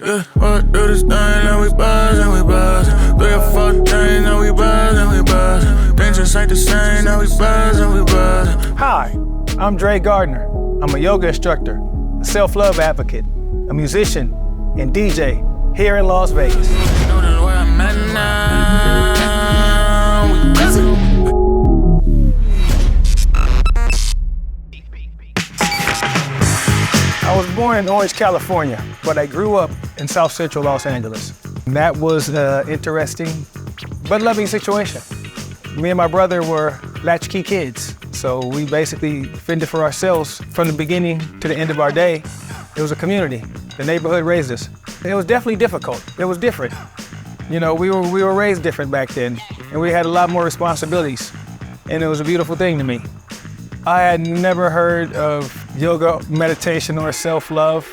Yeah, what do this thing, now we buzz and we buzz. 3 or 4 things, now we buzz and we buzz. Things just ain't the same, now we buzz and we buzz. Hi, I'm Dray Gardner. I'm a yoga instructor, a self-love advocate, a musician, and DJ here in Las Vegas. You know the way I'm at now, we busy. I was born in Orange, California, but I grew up in South Central Los Angeles. And that was an interesting but loving situation. Me and my brother were latchkey kids, so we basically fended for ourselves from the beginning to the end of our day. It was a community. The neighborhood raised us. It was definitely difficult. It was different. You know, we were raised different back then, and we had a lot more responsibilities, and it was a beautiful thing to me. I had never heard of yoga, meditation, or self-love.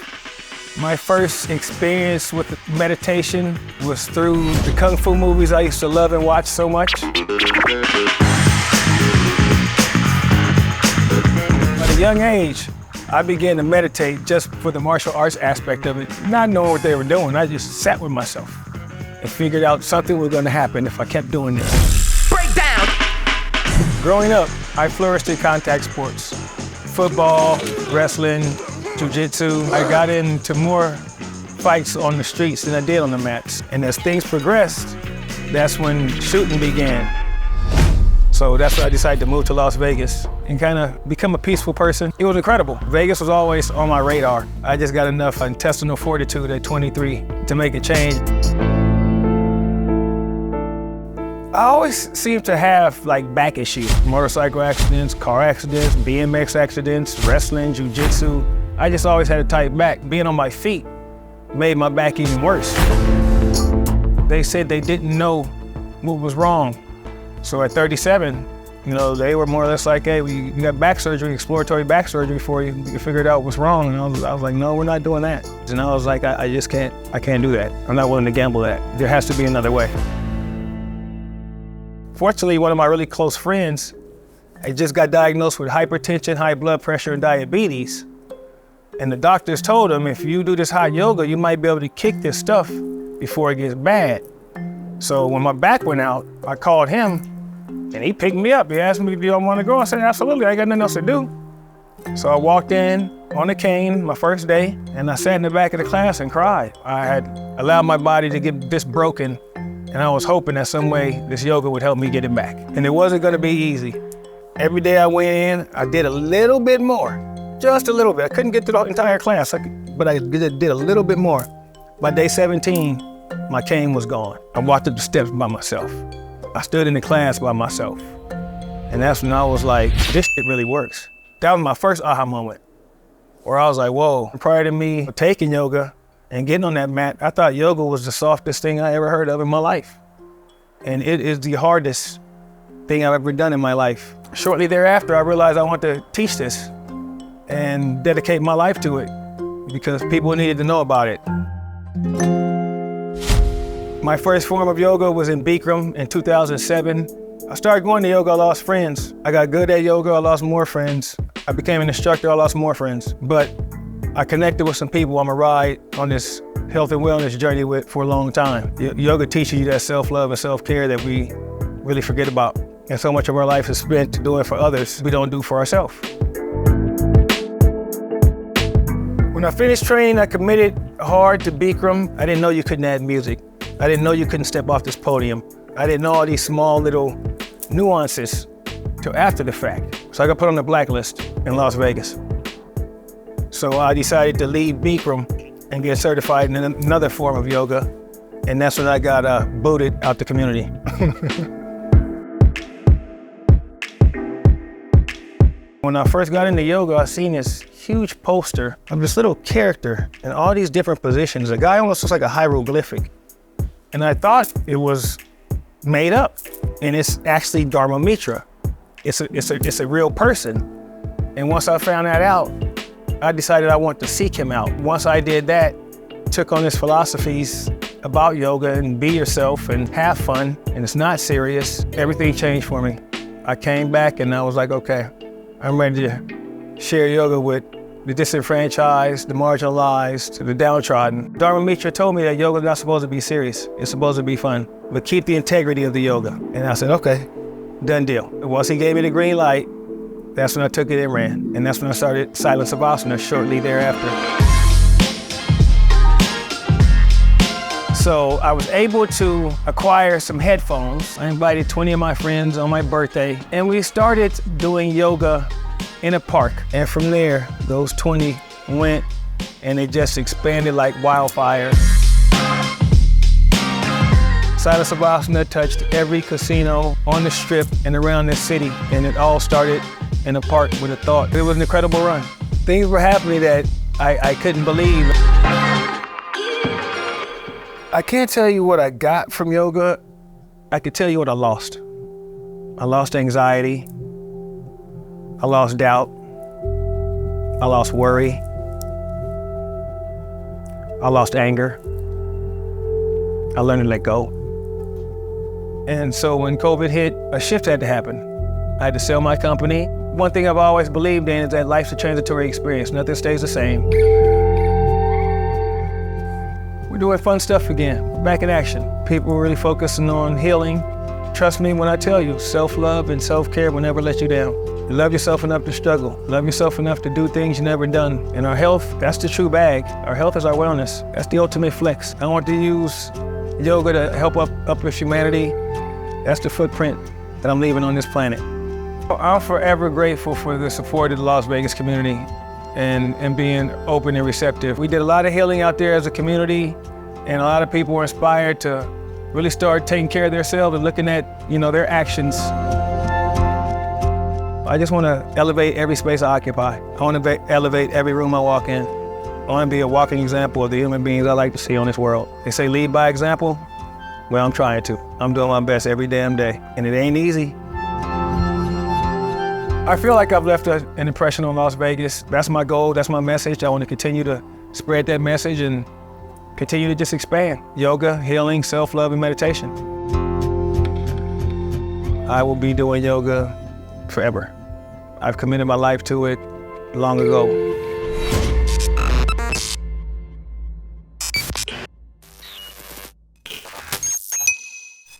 My first experience with meditation was through the Kung Fu movies I used to love and watch so much. At a young age, I began to meditate just for the martial arts aspect of it, not knowing what they were doing. I just sat with myself and figured out something was gonna happen if I kept doing this. Break down! Growing up, I flourished in contact sports. Football, wrestling, jiu-jitsu. I got into more fights on the streets than I did on the mats. And as things progressed, that's when shooting began. So that's when I decided to move to Las Vegas and kind of become a peaceful person. It was incredible. Vegas was always on my radar. I just got enough intestinal fortitude at 23 to make a change. I always seem to have like back issues. Motorcycle accidents, car accidents, BMX accidents, wrestling, jiu-jitsu. I just always had a tight back. Being on my feet made my back even worse. They said they didn't know what was wrong. So at 37, you know, they were more or less like, hey, you got back surgery, exploratory back surgery for you. You figured out what's wrong. And I was like, no, we're not doing that. And I was like, I just can't do that. I'm not willing to gamble that. There has to be another way. Fortunately, one of my really close friends had just got diagnosed with hypertension, high blood pressure, and diabetes. And the doctors told him, if you do this hot yoga, you might be able to kick this stuff before it gets bad. So when my back went out, I called him and he picked me up. He asked me if you don't want to go. I said, absolutely, I ain't got nothing else to do. So I walked in on a cane my first day and I sat in the back of the class and cried. I had allowed my body to get this broken and I was hoping that some way this yoga would help me get it back. And it wasn't gonna be easy. Every day I went in, I did a little bit more, just a little bit. I couldn't get through the entire class, but I did a little bit more. By day 17, my cane was gone. I walked up the steps by myself. I stood in the class by myself. And that's when I was like, this shit really works. That was my first aha moment, where I was like, whoa. Prior to me taking yoga and getting on that mat, I thought yoga was the softest thing I ever heard of in my life. And it is the hardest thing I've ever done in my life. Shortly thereafter, I realized I wanted to teach this and dedicate my life to it because people needed to know about it. My first form of yoga was in Bikram in 2007. I started going to yoga, I lost friends. I got good at yoga, I lost more friends. I became an instructor, I lost more friends. But I connected with some people I'm a ride on this health and wellness journey with for a long time. Yoga teaches you that self-love and self-care that we really forget about. And so much of our life is spent doing for others we don't do for ourselves. When I finished training, I committed hard to Bikram. I didn't know you couldn't add music. I didn't know you couldn't step off this podium. I didn't know all these small little nuances till after the fact. So I got put on the blacklist in Las Vegas. So I decided to leave Bikram and get certified in another form of yoga. And that's when I got booted out the community. When I first got into yoga, I seen this huge poster of this little character in all these different positions. The guy almost looks like a hieroglyphic. And I thought it was made up. And it's actually Dharma Mitra. It's a real person. And once I found that out, I decided I wanted to seek him out. Once I did that, took on his philosophies about yoga and be yourself and have fun, and it's not serious, everything changed for me. I came back and I was like, okay, I'm ready to share yoga with the disenfranchised, the marginalized, the downtrodden. Dharma Mitra told me that yoga is not supposed to be serious. It's supposed to be fun, but keep the integrity of the yoga. And I said, okay, done deal. And once he gave me the green light, that's when I took it and ran. And that's when I started Silent Savasana shortly thereafter. So I was able to acquire some headphones. I invited 20 of my friends on my birthday, and we started doing yoga in a park. And from there, those 20 went, and it just expanded like wildfire. Silent Savasana touched every casino on the Strip and around this city, and it all started in a park with a thought. It was an incredible run. Things were happening that I couldn't believe. I can't tell you what I got from yoga. I could tell you what I lost. I lost anxiety. I lost doubt. I lost worry. I lost anger. I learned to let go. And so when COVID hit, a shift had to happen. I had to sell my company. One thing I've always believed in is that life's a transitory experience. Nothing stays the same. We're doing fun stuff again. We're back in action. People are really focusing on healing. Trust me when I tell you, self-love and self-care will never let you down. You love yourself enough to struggle. Love yourself enough to do things you've never done. And our health, that's the true bag. Our health is our wellness. That's the ultimate flex. I want to use yoga to help uplift humanity. That's the footprint that I'm leaving on this planet. I'm forever grateful for the support of the Las Vegas community and being open and receptive. We did a lot of healing out there as a community, and a lot of people were inspired to really start taking care of themselves and looking at, their actions. I just want to elevate every space I occupy. I want to elevate every room I walk in. I want to be a walking example of the human beings I like to see on this world. They say lead by example. Well, I'm trying to. I'm doing my best every damn day, and it ain't easy. I feel like I've left an impression on Las Vegas. That's my goal, that's my message. I want to continue to spread that message and continue to just expand. Yoga, healing, self-love, and meditation. I will be doing yoga forever. I've committed my life to it long ago.